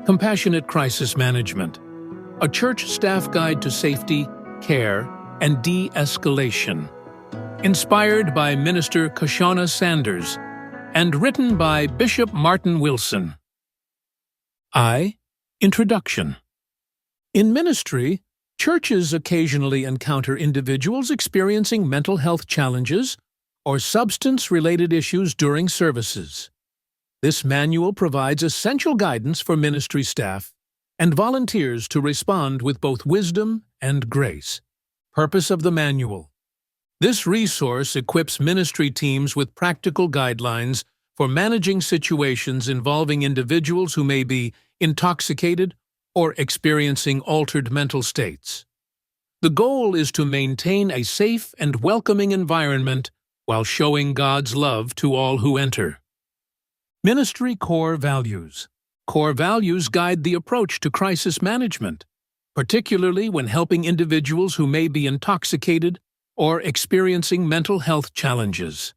Compassionate Crisis Management, a church staff guide to safety, care, and de-escalation. Inspired by Minister Kashana Sanders and written by Bishop Martin Wilson. Introduction. In ministry, churches occasionally encounter individuals experiencing mental health challenges or substance-related issues during services. This manual provides essential guidance for ministry staff and volunteers to respond with both wisdom and grace. Purpose of the manual. This resource equips ministry teams with practical guidelines for managing situations involving individuals who may be intoxicated or experiencing altered mental states. The goal is to maintain a safe and welcoming environment while showing God's love to all who enter. Ministry Core Values. Core values guide the approach to crisis management, particularly when helping individuals who may be intoxicated or experiencing mental health challenges.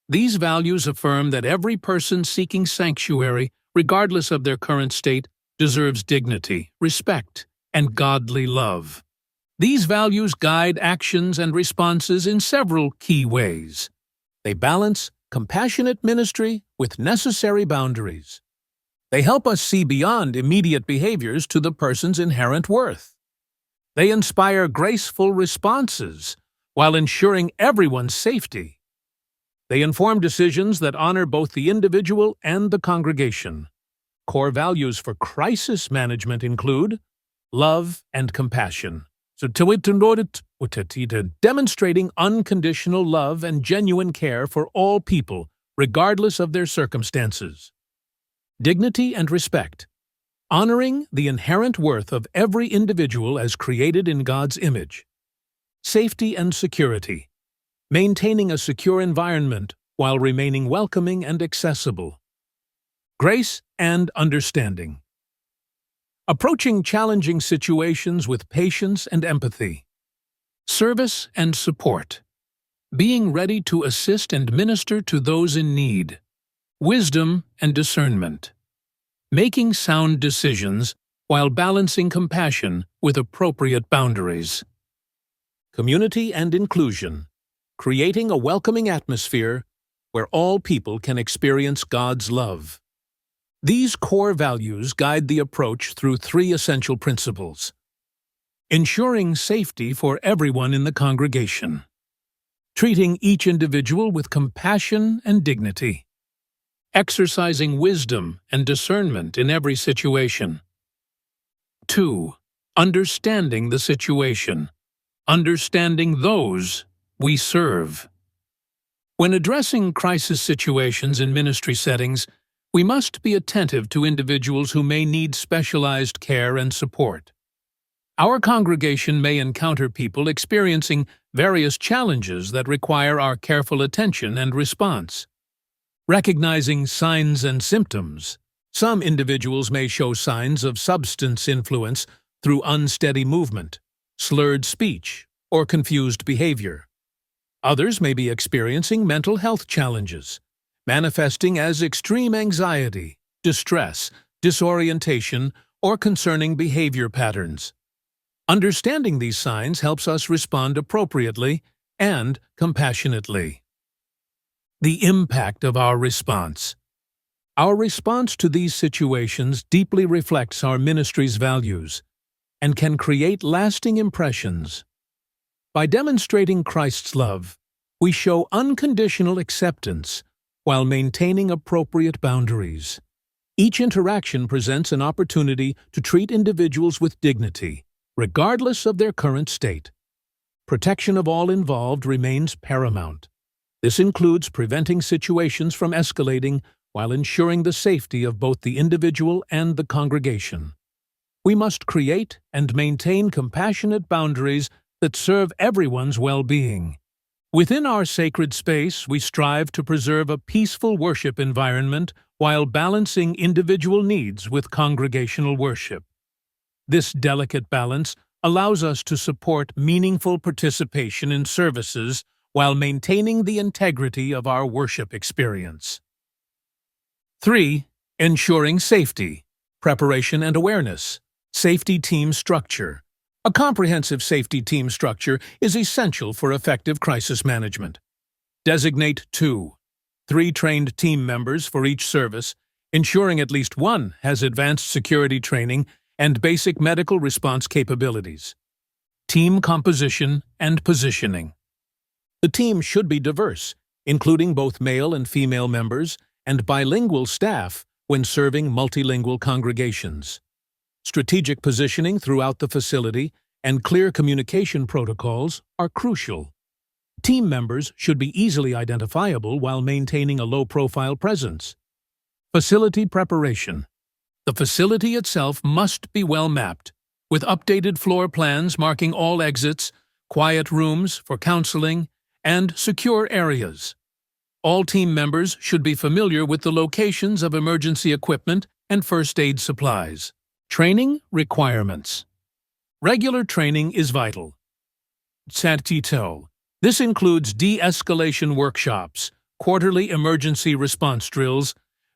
These values affirm that every person seeking sanctuary, regardless of their current state, deserves dignity, respect, and godly love. These values guide actions and responses in several key ways. They balance compassionate ministry with necessary boundaries. They help us see beyond immediate behaviors to the person's inherent worth. They inspire graceful responses while ensuring everyone's safety. They inform decisions that honor both the individual and the congregation. Core values for crisis management include love and compassion. Demonstrating unconditional love and genuine care for all people, regardless of their circumstances. Dignity and respect. Honoring the inherent worth of every individual as created in God's image. Safety and security. Maintaining a secure environment while remaining welcoming and accessible. Grace and understanding. Approaching challenging situations with patience and empathy. Service and support. Being ready to assist and minister to those in need. Wisdom and discernment. Making sound decisions while balancing compassion with appropriate boundaries. Community and inclusion. Creating a welcoming atmosphere where all people can experience God's love. These core values guide the approach through three essential principles. Ensuring safety for everyone in the congregation. Treating each individual with compassion and dignity. Exercising wisdom and discernment in every situation. 2. Understanding the situation. Understanding those we serve. When addressing crisis situations in ministry settings, we must be attentive to individuals who may need specialized care and support. Our congregation may encounter people experiencing various challenges that require our careful attention and response. Recognizing signs and symptoms. Some individuals may show signs of substance influence through unsteady movement, slurred speech, or confused behavior. Others may be experiencing mental health challenges, manifesting as extreme anxiety, distress, disorientation, or concerning behavior patterns. Understanding these signs helps us respond appropriately and compassionately. The impact of our response. Our response to these situations deeply reflects our ministry's values and can create lasting impressions. By demonstrating Christ's love, we show unconditional acceptance while maintaining appropriate boundaries. Each interaction presents an opportunity to treat individuals with dignity, regardless of their current state. Protection of all involved remains paramount. This includes preventing situations from escalating while ensuring the safety of both the individual and the congregation. We must create and maintain compassionate boundaries that serve everyone's well-being. Within our sacred space, we strive to preserve a peaceful worship environment while balancing individual needs with congregational worship. This delicate balance allows us to support meaningful participation in services while maintaining the integrity of our worship experience. 3. Ensuring safety. preparation and awareness, safety team structure. A comprehensive safety team structure is essential for effective crisis management. Designate 2, 3 trained team members for each service, ensuring at least one has advanced security training and basic medical response capabilities. Team composition and positioning. The team should be diverse, including both male and female members, and bilingual staff when serving multilingual congregations. Strategic positioning throughout the facility and clear communication protocols are crucial. Team members should be easily identifiable while maintaining a low-profile presence. Facility preparation. The facility itself must be well mapped, with updated floor plans marking all exits, quiet rooms for counseling, and secure areas. All team members should be familiar with the locations of emergency equipment and first aid supplies. Training requirements. Regular training is vital. This includes de-escalation workshops, quarterly emergency response drills,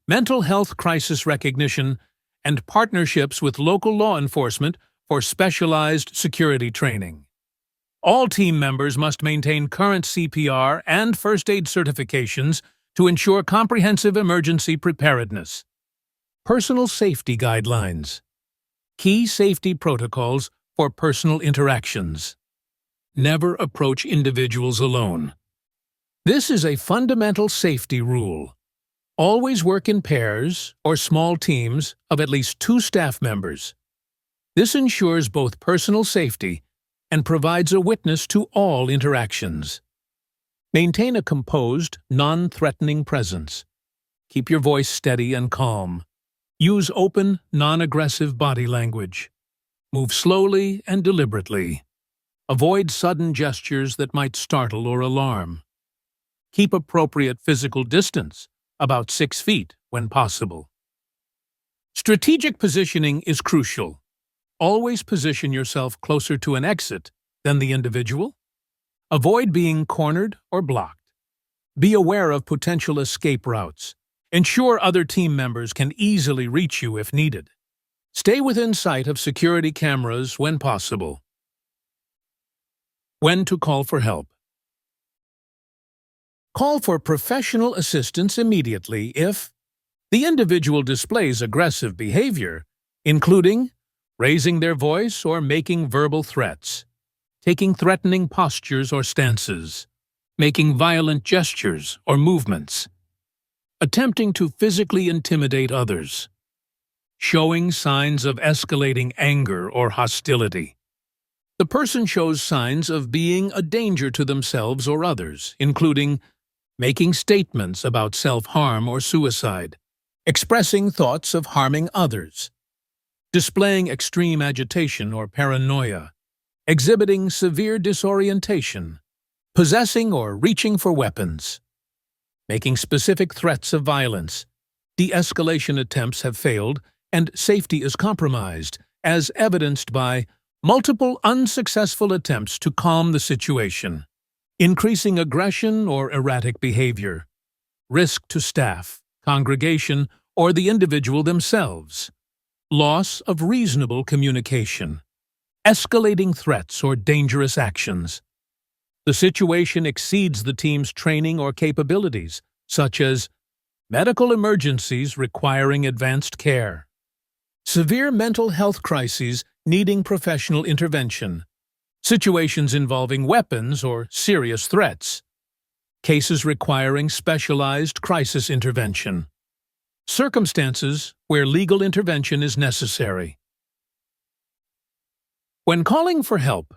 mental health crisis recognition, and partnerships with local law enforcement for specialized security training. All team members must maintain current CPR and first aid certifications to ensure comprehensive emergency preparedness. Personal safety guidelines. Key safety protocols for personal interactions. Never approach individuals alone. This is a fundamental safety rule. Always work in pairs or small teams of at least 2 staff members. This ensures both personal safety and provides a witness to all interactions. Maintain a composed, non-threatening presence. Keep your voice steady and calm. Use open, non-aggressive body language. Move slowly and deliberately. Avoid sudden gestures that might startle or alarm. Keep appropriate physical distance, about 6 feet when possible. Strategic positioning is crucial. Always position yourself closer to an exit than the individual. Avoid being cornered or blocked. Be aware of potential escape routes. Ensure other team members can easily reach you if needed. Stay within sight of security cameras when possible. When to call for help. Call for professional assistance immediately if the individual displays aggressive behavior, including raising their voice or making verbal threats, taking threatening postures or stances, making violent gestures or movements, attempting to physically intimidate others, showing signs of escalating anger or hostility. The person shows signs of being a danger to themselves or others, including making statements about self-harm or suicide, expressing thoughts of harming others, displaying extreme agitation or paranoia, exhibiting severe disorientation, possessing or reaching for weapons, making specific threats of violence. De-escalation attempts have failed and safety is compromised, as evidenced by multiple unsuccessful attempts to calm the situation, increasing aggression or erratic behavior, risk to staff, congregation, or the individual themselves, loss of reasonable communication, escalating threats or dangerous actions. The situation exceeds the team's training or capabilities, such as medical emergencies requiring advanced care, severe mental health crises needing professional intervention, situations involving weapons or serious threats, cases requiring specialized crisis intervention, circumstances where legal intervention is necessary. When calling for help.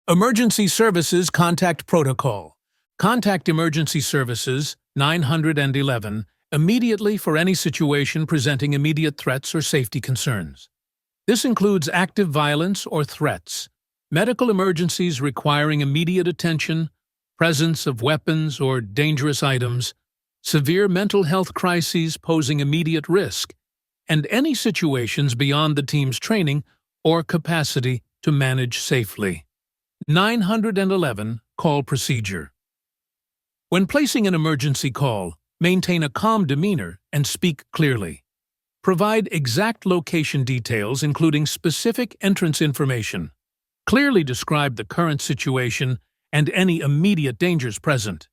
Emergency Services Contact Protocol. Contact Emergency Services 911 immediately for any situation presenting immediate threats or safety concerns. This includes active violence or threats, medical emergencies requiring immediate attention, presence of weapons or dangerous items, severe mental health crises posing immediate risk, and any situations beyond the team's training or capacity to manage safely. 911 Call Procedure. When placing an emergency call, maintain a calm demeanor and speak clearly. Provide exact location details, including specific entrance information. Clearly describe the current situation and any immediate dangers present.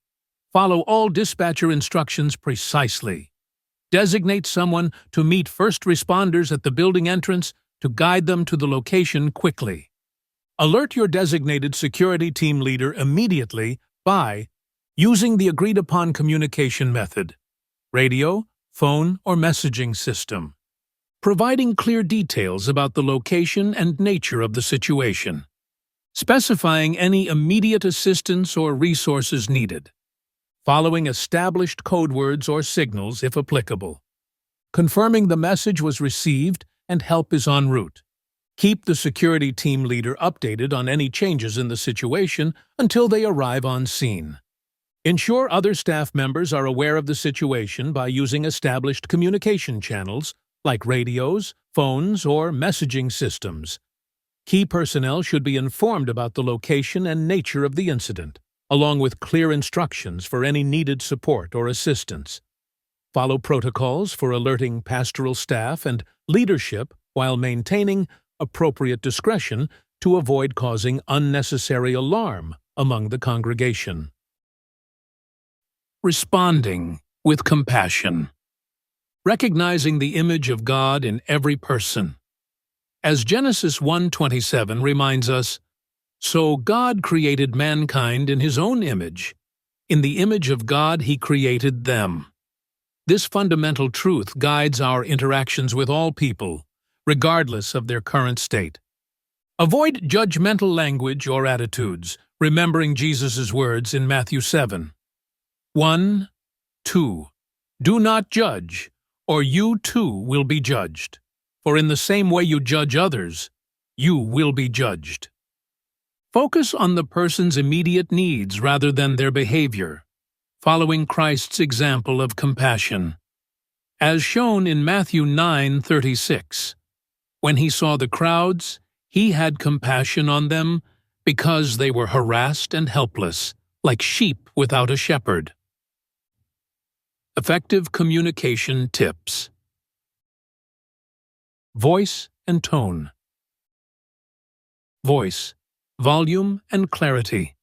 Follow all dispatcher instructions precisely. Designate someone to meet first responders at the building entrance to guide them to the location quickly. Alert your designated security team leader immediately by using the agreed-upon communication method: radio, phone, or messaging system. Providing clear details about the location and nature of the situation. Specifying any immediate assistance or resources needed. Following established code words or signals if applicable. Confirming the message was received and help is en route. Keep the security team leader updated on any changes in the situation until they arrive on scene. Ensure other staff members are aware of the situation by using established communication channels like radios, phones, or messaging systems. Key personnel should be informed about the location and nature of the incident, along with clear instructions for any needed support or assistance. Follow protocols for alerting pastoral staff and leadership while maintaining appropriate discretion to avoid causing unnecessary alarm among the congregation. Responding with compassion. Recognizing the image of God in every person. As Genesis 1:27 reminds us, "So God created mankind in His own image. In the image of God He created them." This fundamental truth guides our interactions with all people, regardless of their current state. Avoid judgmental language or attitudes, remembering Jesus' words in Matthew 7. 1, 2. Do not judge, or you too will be judged. For in the same way you judge others, you will be judged. Focus on the person's immediate needs rather than their behavior, following Christ's example of compassion. As shown in Matthew 9:36, when he saw the crowds, he had compassion on them because they were harassed and helpless, like sheep without a shepherd. Effective communication tips. Voice and tone. Voice, volume and clarity.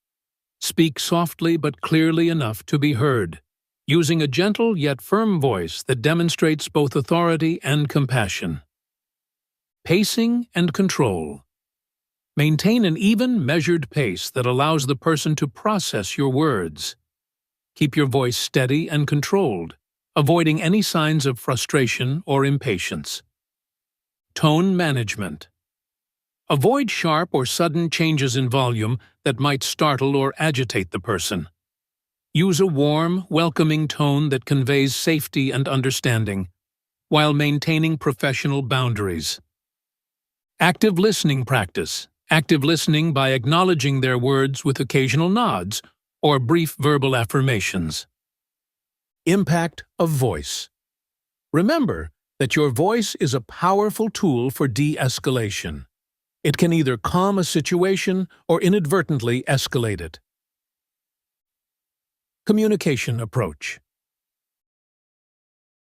Speak softly but clearly enough to be heard, using a gentle yet firm voice that demonstrates both authority and compassion. Pacing and control. Maintain an even, measured pace that allows the person to process your words. Keep your voice steady and controlled, avoiding any signs of frustration or impatience. Tone management. Avoid sharp or sudden changes in volume that might startle or agitate the person. Use a warm, welcoming tone that conveys safety and understanding, while maintaining professional boundaries. Active listening practice. Active listening by acknowledging their words with occasional nods or brief verbal affirmations. Impact of voice. Remember that your voice is a powerful tool for de-escalation. It can either calm a situation or inadvertently escalate it. Communication approach.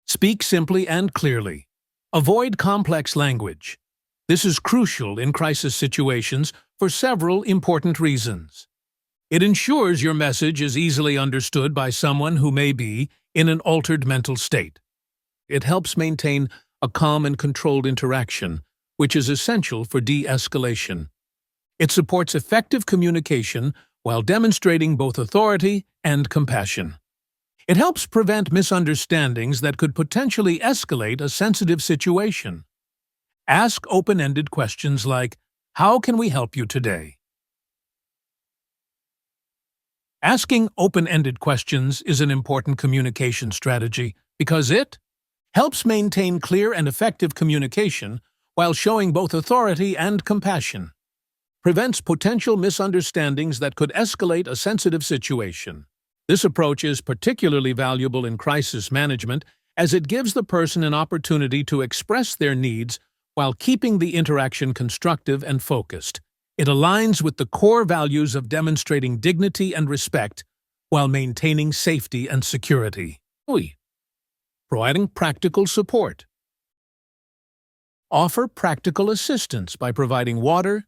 Speak simply and clearly. Avoid complex language. This is crucial in crisis situations for several important reasons. It ensures your message is easily understood by someone who may be in an altered mental state. It helps maintain a calm and controlled interaction, which is essential for de-escalation. It supports effective communication while demonstrating both authority and compassion. It helps prevent misunderstandings that could potentially escalate a sensitive situation. Ask open-ended questions like, "How can we help you today?" Asking open-ended questions is an important communication strategy because it helps maintain clear and effective communication while showing both authority and compassion, prevents potential misunderstandings that could escalate a sensitive situation. This approach is particularly valuable in crisis management as it gives the person an opportunity to express their needs while keeping the interaction constructive and focused. It aligns with the core values of demonstrating dignity and respect while maintaining safety and security. Providing practical support. Offer practical assistance by providing water,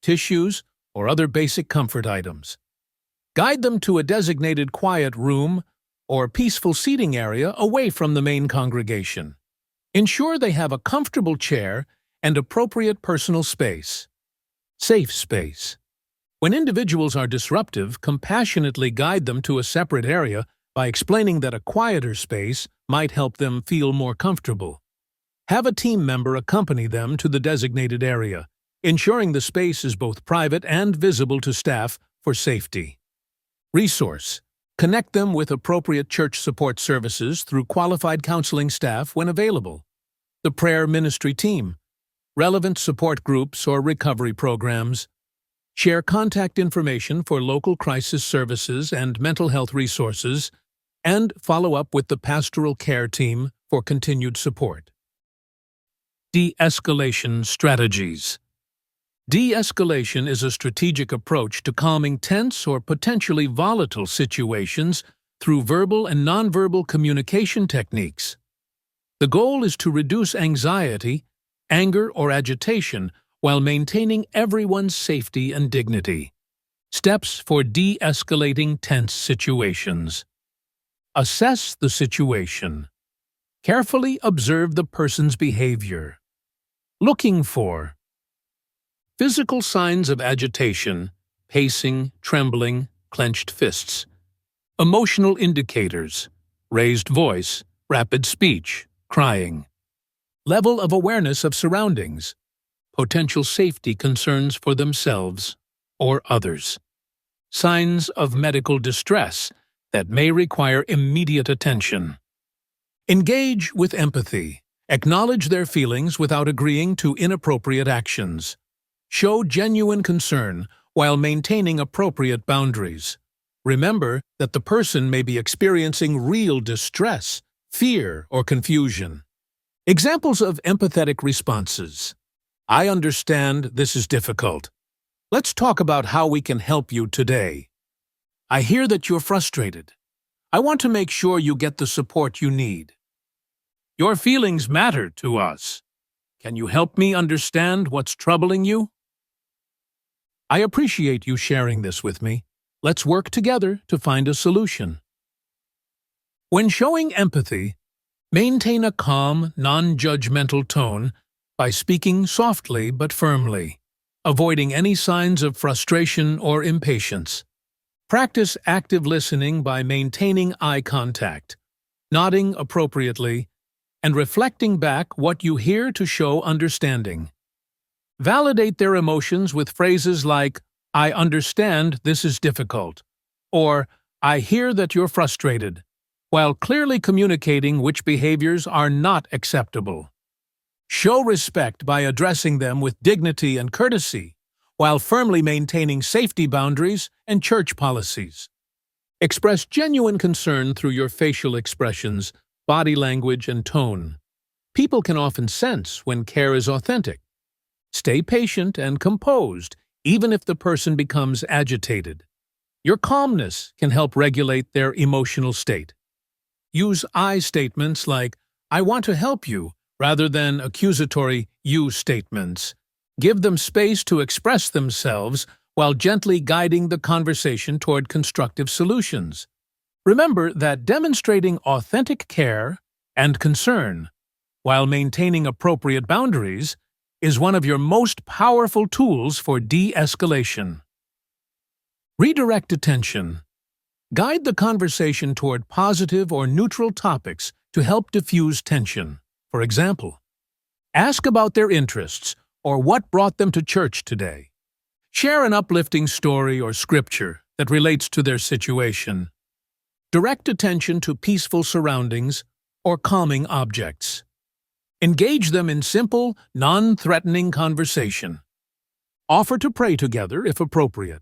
tissues, or other basic comfort items. Guide them to a designated quiet room or peaceful seating area away from the main congregation. Ensure they have a comfortable chair and appropriate personal space. Safe space. When individuals are disruptive, compassionately guide them to a separate area by explaining that a quieter space might help them feel more comfortable. Have a team member accompany them to the designated area, ensuring the space is both private and visible to staff for safety. Resource. Connect them with appropriate church support services through qualified counseling staff when available. The prayer ministry team. Relevant support groups or recovery programs. Share contact information for local crisis services and mental health resources, and follow up with the pastoral care team for continued support. De-escalation strategies. De-escalation is a strategic approach to calming tense or potentially volatile situations through verbal and nonverbal communication techniques. The goal is to reduce anxiety, anger, or agitation while maintaining everyone's safety and dignity. Steps for de-escalating tense situations. Assess the situation. Carefully observe the person's behavior. Looking for physical signs of agitation, pacing, trembling, clenched fists. Emotional indicators, raised voice, rapid speech, crying. Level of awareness of surroundings. Potential safety concerns for themselves or others. Signs of medical distress that may require immediate attention. Engage with empathy. Acknowledge their feelings without agreeing to inappropriate actions. Show genuine concern while maintaining appropriate boundaries. Remember that the person may be experiencing real distress, fear, or confusion. Examples of empathetic responses. I understand this is difficult. Let's talk about how we can help you today. I hear that you're frustrated. I want to make sure you get the support you need. Your feelings matter to us. Can you help me understand what's troubling you? I appreciate you sharing this with me. Let's work together to find a solution. When showing empathy, maintain a calm, non-judgmental tone by speaking softly but firmly, avoiding any signs of frustration or impatience. Practice active listening by maintaining eye contact, nodding appropriately, and reflecting back what you hear to show understanding. Validate their emotions with phrases like, I understand this is difficult, or I hear that you're frustrated, while clearly communicating which behaviors are not acceptable. Show respect by addressing them with dignity and courtesy, while firmly maintaining safety boundaries and church policies. Express genuine concern through your facial expressions, body language, and tone. People can often sense when care is authentic. Stay patient and composed, even if the person becomes agitated. Your calmness can help regulate their emotional state. Use I statements like, I want to help you, rather than accusatory you statements. Give them space to express themselves while gently guiding the conversation toward constructive solutions. Remember that demonstrating authentic care and concern, while maintaining appropriate boundaries, is one of your most powerful tools for de-escalation. Redirect attention. Guide the conversation toward positive or neutral topics to help diffuse tension. For example, ask about their interests or what brought them to church today. Share an uplifting story or scripture that relates to their situation. Direct attention to peaceful surroundings or calming objects. Engage them in simple, non-threatening conversation. Offer to pray together if appropriate.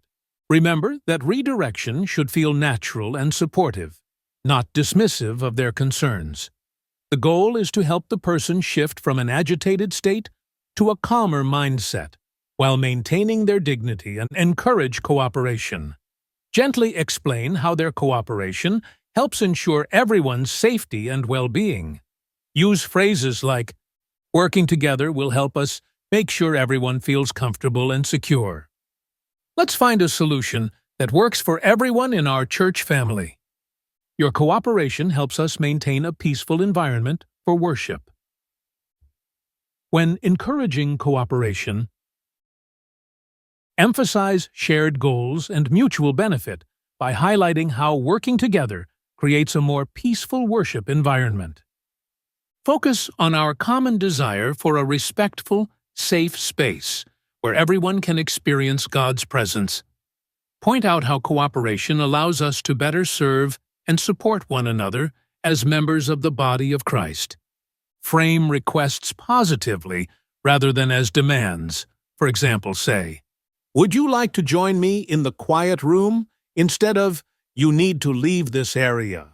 Remember that redirection should feel natural and supportive, not dismissive of their concerns. The goal is to help the person shift from an agitated state to a calmer mindset, while maintaining their dignity and encourage cooperation. Gently explain how their cooperation helps ensure everyone's safety and well-being. Use phrases like, Working together will help us make sure everyone feels comfortable and secure. Let's find a solution that works for everyone in our church family. Your cooperation helps us maintain a peaceful environment for worship. When encouraging cooperation, emphasize shared goals and mutual benefit by highlighting how working together creates a more peaceful worship environment. Focus on our common desire for a respectful, safe space where everyone can experience God's presence. Point out how cooperation allows us to better serve and support one another as members of the body of Christ. Frame requests positively rather than as demands. For example, say, "Would you like to join me in the quiet room?" instead of, "You need to leave this area."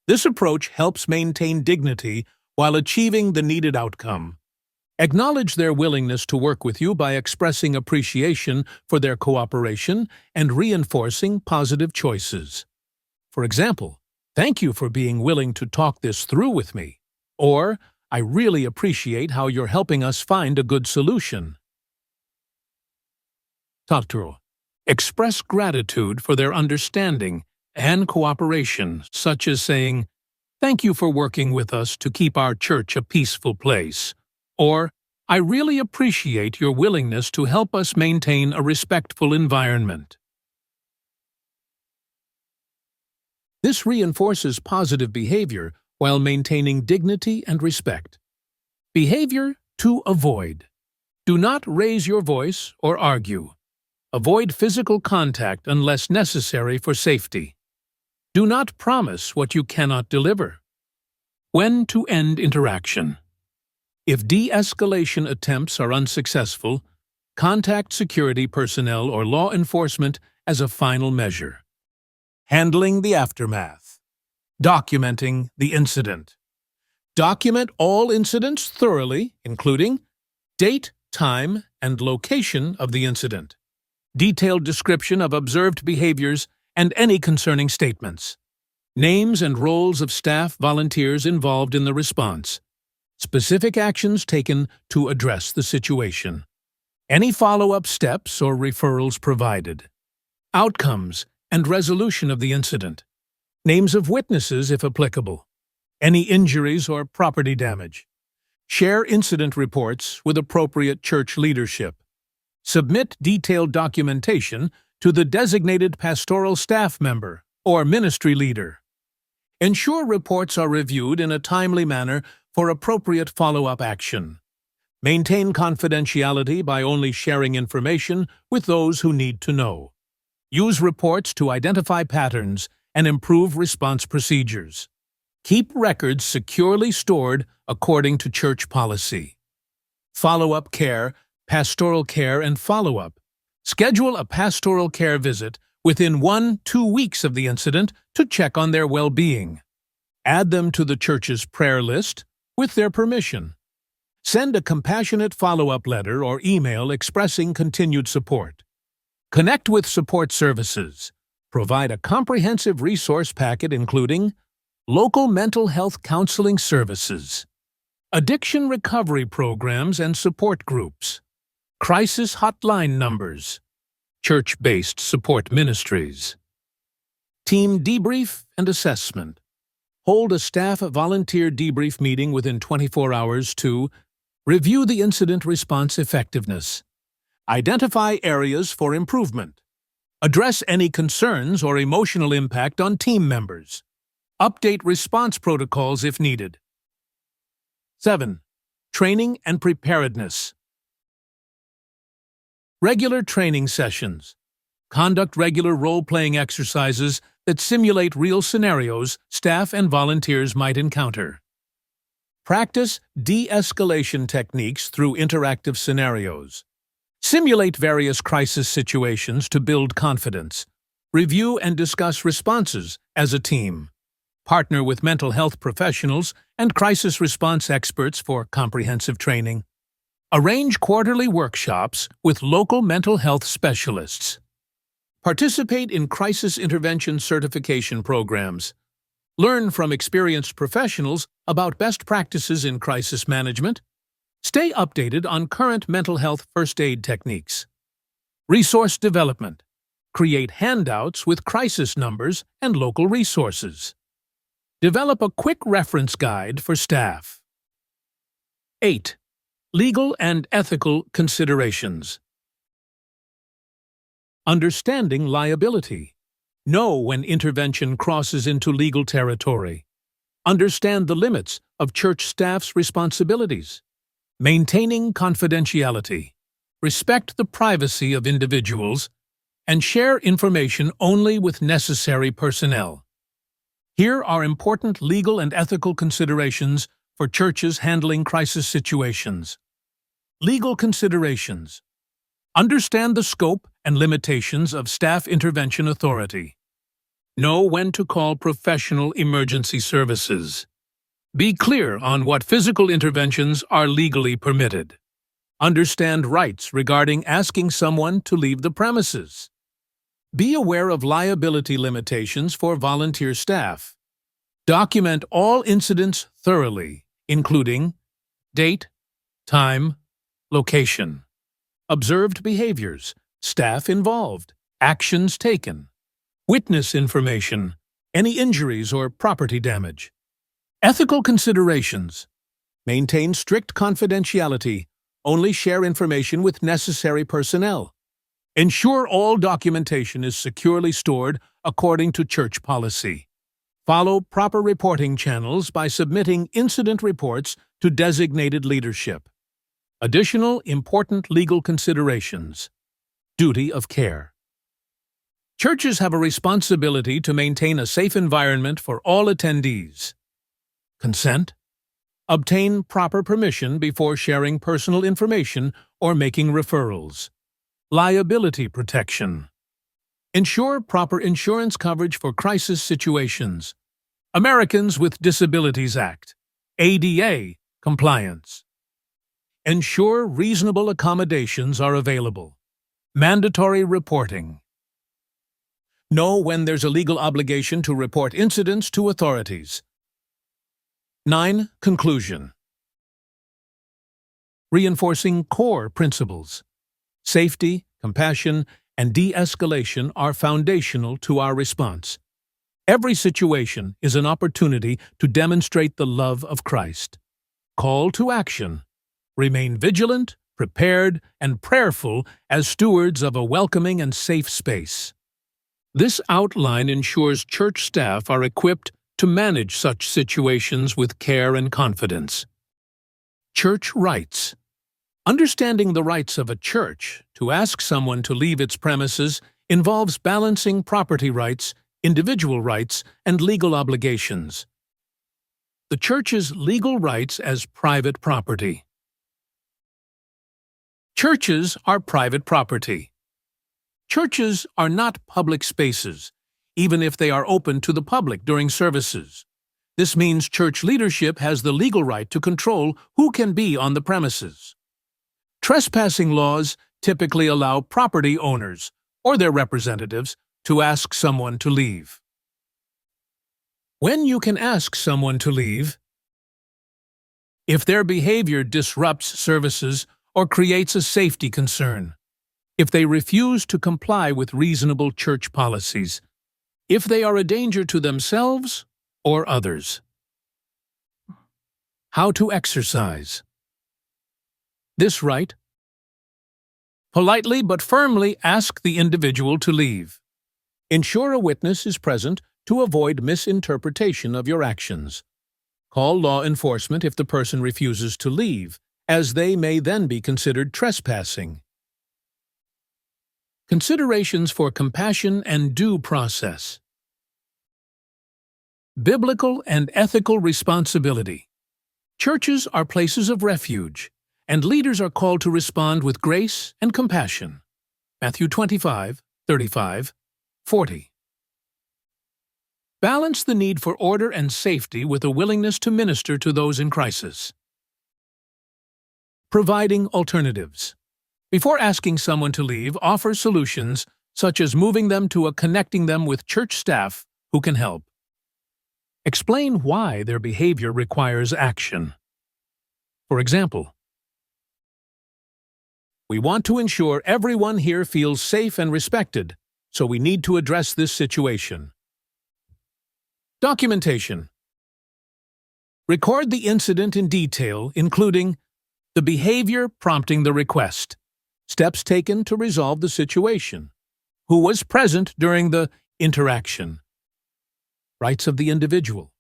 This approach helps maintain dignity while achieving the needed outcome. Acknowledge their willingness to work with you by expressing appreciation for their cooperation and reinforcing positive choices. For example, "Thank you for being willing to talk this through with me," or "I really appreciate how you're helping us find a good solution." Takturo. Express gratitude for their understanding and cooperation, such as saying, "Thank you for working with us to keep our church a peaceful place," or "I really appreciate your willingness to help us maintain a respectful environment." This reinforces positive behavior while maintaining dignity and respect. Behavior to avoid. Do not raise your voice or argue. Avoid physical contact unless necessary for safety. Do not promise what you cannot deliver. When to end interaction. If de-escalation attempts are unsuccessful, contact security personnel or law enforcement as a final measure. Handling the aftermath. Documenting the incident. Document all incidents thoroughly, including date, time, and location of the incident, detailed description of observed behaviors, and any concerning statements, names and roles of staff volunteers involved in the response, specific actions taken to address the situation, any follow-up steps or referrals provided, outcomes and resolution of the incident, names of witnesses if applicable, any injuries or property damage. Share incident reports with appropriate church leadership. Submit detailed documentation to the designated pastoral staff member or ministry leader. Ensure reports are reviewed in a timely manner for appropriate follow-up action. Maintain confidentiality by only sharing information with those who need to know. Use reports to identify patterns and improve response procedures. Keep records securely stored according to church policy. Follow-up care, pastoral care, and follow-up. Schedule a pastoral care visit within 1-2 weeks of the incident to check on their well-being. Add them to the church's prayer list with their permission. Send a compassionate follow-up letter or email expressing continued support. Connect with support services. Provide a comprehensive resource packet including local mental health counseling services, addiction recovery programs and support groups, crisis hotline numbers, church-based support ministries. Team debrief and assessment. Hold a staff volunteer debrief meeting within 24 hours to review the incident response effectiveness, identify areas for improvement, address any concerns or emotional impact on team members, update response protocols if needed. 7. Training and preparedness. Regular training sessions. Conduct regular role-playing exercises that simulate real scenarios staff and volunteers might encounter. Practice de-escalation techniques through interactive scenarios. Simulate various crisis situations to build confidence. Review and discuss responses as a team. Partner with mental health professionals and crisis response experts for comprehensive training. Arrange quarterly workshops with local mental health specialists. Participate in crisis intervention certification programs. Learn from experienced professionals about best practices in crisis management. Stay updated on current mental health first aid techniques. Resource development. Create handouts with crisis numbers and local resources. Develop a quick reference guide for staff. 8. Legal and ethical considerations. Understanding liability. Know when intervention crosses into legal territory. Understand the limits of church staff's responsibilities. Maintaining confidentiality. Respect the privacy of individuals and share information only with necessary personnel. Here are important legal and ethical considerations for churches handling crisis situations. Legal considerations. Understand the scope and limitations of staff intervention authority. Know when to call professional emergency services. Be clear on what physical interventions are legally permitted. Understand rights regarding asking someone to leave the premises. Be aware of liability limitations for volunteer staff. Document all incidents thoroughly, including date, time, location, observed behaviors, staff involved, actions taken, witness information, any injuries or property damage. Ethical considerations. Maintain strict confidentiality. Only share information with necessary personnel. Ensure all documentation is securely stored according to church policy. Follow proper reporting channels by submitting incident reports to designated leadership. Additional important legal considerations. Duty of care. Churches have a responsibility to maintain a safe environment for all attendees. Consent. Obtain proper permission before sharing personal information or making referrals. Liability protection. Ensure proper insurance coverage for crisis situations. Americans with Disabilities Act, ADA, compliance. Ensure reasonable accommodations are available. Mandatory reporting. Know when there's a legal obligation to report incidents to authorities. 9. Conclusion. Reinforcing core principles. Safety, compassion, and de-escalation are foundational to our response. Every situation is an opportunity to demonstrate the love of Christ. Call to action. Remain vigilant, prepared, and prayerful as stewards of a welcoming and safe space. This outline ensures church staff are equipped to manage such situations with care and confidence. Church rights. Understanding the rights of a church to ask someone to leave its premises involves balancing property rights, individual rights, and legal obligations. The church's legal rights as private property. Churches are private property. Churches are not public spaces, even if they are open to the public during services. This means church leadership has the legal right to control who can be on the premises. Trespassing laws typically allow property owners or their representatives to ask someone to leave. When you can ask someone to leave, if their behavior disrupts services or creates a safety concern, if they refuse to comply with reasonable church policies, if they are a danger to themselves or others. How to exercise this right? Politely but firmly ask the individual to leave. Ensure a witness is present to avoid misinterpretation of your actions. Call law enforcement if the person refuses to leave, as they may then be considered trespassing. Considerations for compassion and due process. Biblical and ethical responsibility. Churches are places of refuge, and leaders are called to respond with grace and compassion. Matthew 25:35-40. Balance the need for order and safety with a willingness to minister to those in crisis. Providing alternatives. Before asking someone to leave, offer solutions such as moving them to or connecting them with church staff who can help. Explain why their behavior requires action. For example, we want to ensure everyone here feels safe and respected, so we need to address this situation. Documentation. Record the incident in detail, including the behavior prompting the request, steps taken to resolve the situation, who was present during the interaction, rights of the individual.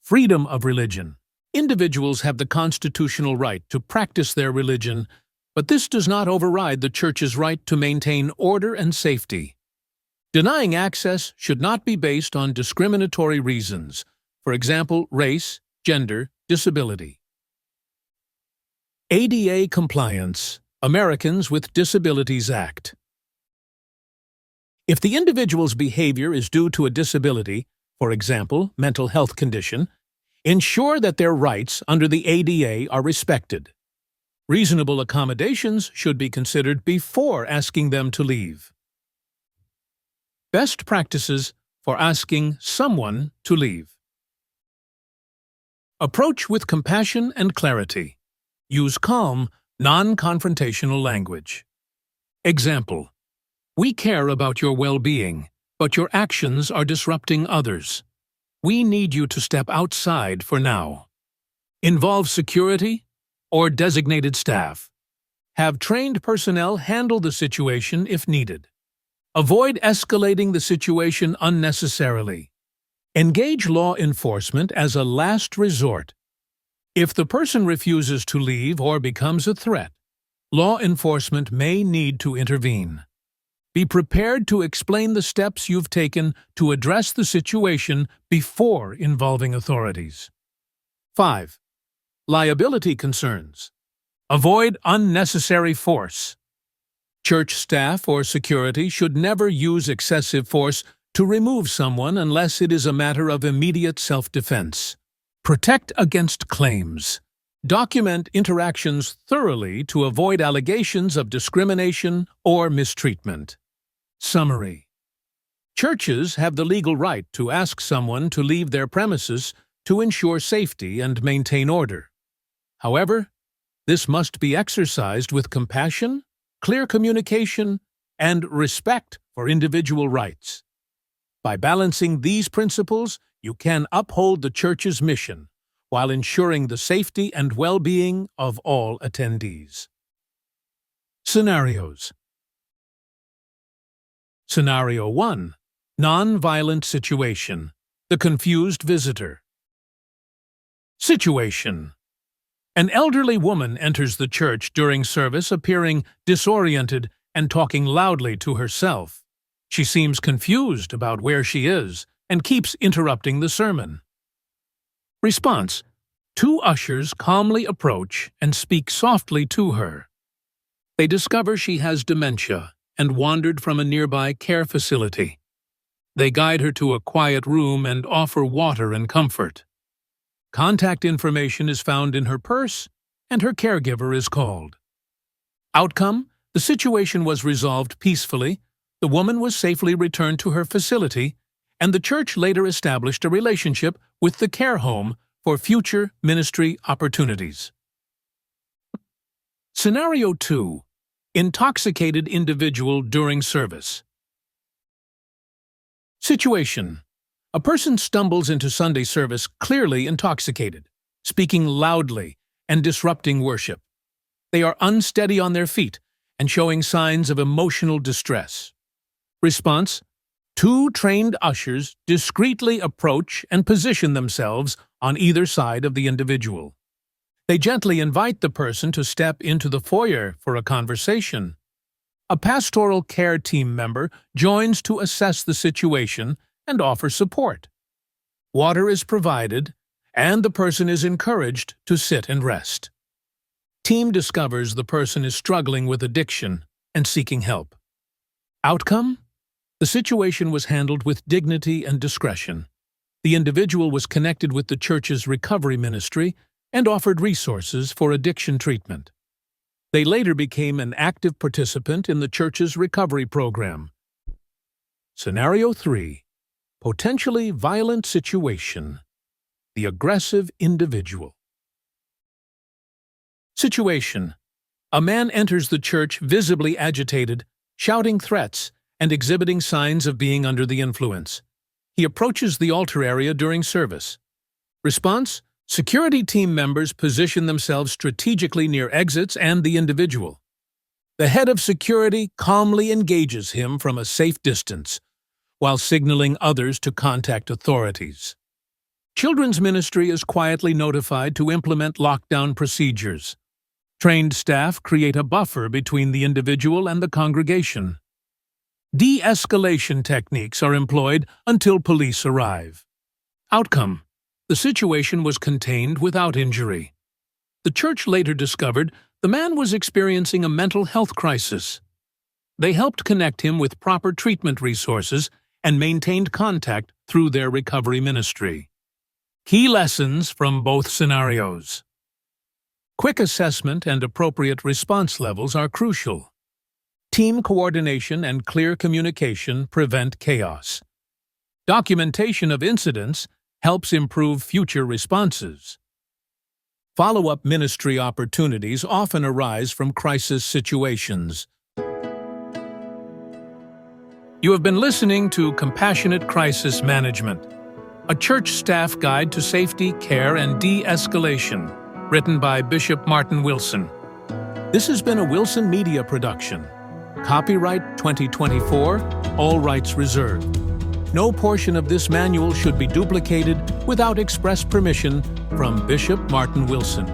Freedom of religion. Individuals have the constitutional right to practice their religion, but this does not override the Church's right to maintain order and safety. Denying access should not be based on discriminatory reasons, for example, race, gender, disability. ADA compliance, Americans with Disabilities Act. If the individual's behavior is due to a disability, for example, mental health condition, ensure that their rights under the ADA are respected. Reasonable accommodations should be considered before asking them to leave. Best practices for asking someone to leave. Approach with compassion and clarity. Use calm, non-confrontational language. Example: we care about your well-being, but your actions are disrupting others. We need you to step outside for now. Involve security or designated staff. Have trained personnel handle the situation if needed. Avoid escalating the situation unnecessarily. Engage law enforcement as a last resort. If the person refuses to leave or becomes a threat, law enforcement may need to intervene. Be prepared to explain the steps you've taken to address the situation before involving authorities. 5. Liability concerns. Avoid unnecessary force. Church staff or security should never use excessive force to remove someone unless it is a matter of immediate self-defense. Protect against claims. Document interactions thoroughly to avoid allegations of discrimination or mistreatment. Summary. Churches have the legal right to ask someone to leave their premises to ensure safety and maintain order. However, this must be exercised with compassion, clear communication, and respect for individual rights. By balancing these principles, you can uphold the Church's mission while ensuring the safety and well-being of all attendees. Scenarios. Scenario 1. Non-violent situation. The confused visitor. Situation. An elderly woman enters the church during service appearing disoriented and talking loudly to herself. She seems confused about where she is and keeps interrupting the sermon. Response. 2 ushers calmly approach and speak softly to her. They discover she has dementia and wandered from a nearby care facility. They guide her to a quiet room and offer water and comfort. Contact information is found in her purse, and her caregiver is called. Outcome: the situation was resolved peacefully, the woman was safely returned to her facility, and the church later established a relationship with the care home for future ministry opportunities. Scenario 2. Intoxicated individual during service. Situation. A person stumbles into Sunday service clearly intoxicated, speaking loudly and disrupting worship. They are unsteady on their feet and showing signs of emotional distress. Response: 2 trained ushers discreetly approach and position themselves on either side of the individual. They gently invite the person to step into the foyer for a conversation. A pastoral care team member joins to assess the situation and offer support. Water is provided, and the person is encouraged to sit and rest. Team discovers the person is struggling with addiction and seeking help. Outcome: the situation was handled with dignity and discretion. The individual was connected with the church's recovery ministry and offered resources for addiction treatment. They later became an active participant in the church's recovery program. Scenario 3. Potentially violent situation. The aggressive individual. Situation. A man enters the church visibly agitated, shouting threats, and exhibiting signs of being under the influence. He approaches the altar area during service. Response: security team members position themselves strategically near exits and the individual. The head of security calmly engages him from a safe distance, while signaling others to contact authorities. Children's ministry is quietly notified to implement lockdown procedures. Trained staff create a buffer between the individual and the congregation. De-escalation techniques are employed until police arrive. Outcome: the situation was contained without injury. The church later discovered the man was experiencing a mental health crisis. They helped connect him with proper treatment resources and maintained contact through their recovery ministry. Key lessons from both scenarios. Quick assessment and appropriate response levels are crucial. Team coordination and clear communication prevent chaos. Documentation of incidents helps improve future responses. Follow-up ministry opportunities often arise from crisis situations. You have been listening to Compassionate Crisis Management, a church staff guide to safety, care, and de-escalation, written by Bishop Martin Wilson. This has been a Wilson Media production. Copyright 2024, all rights reserved. No portion of this manual should be duplicated without express permission from Bishop Martin Wilson.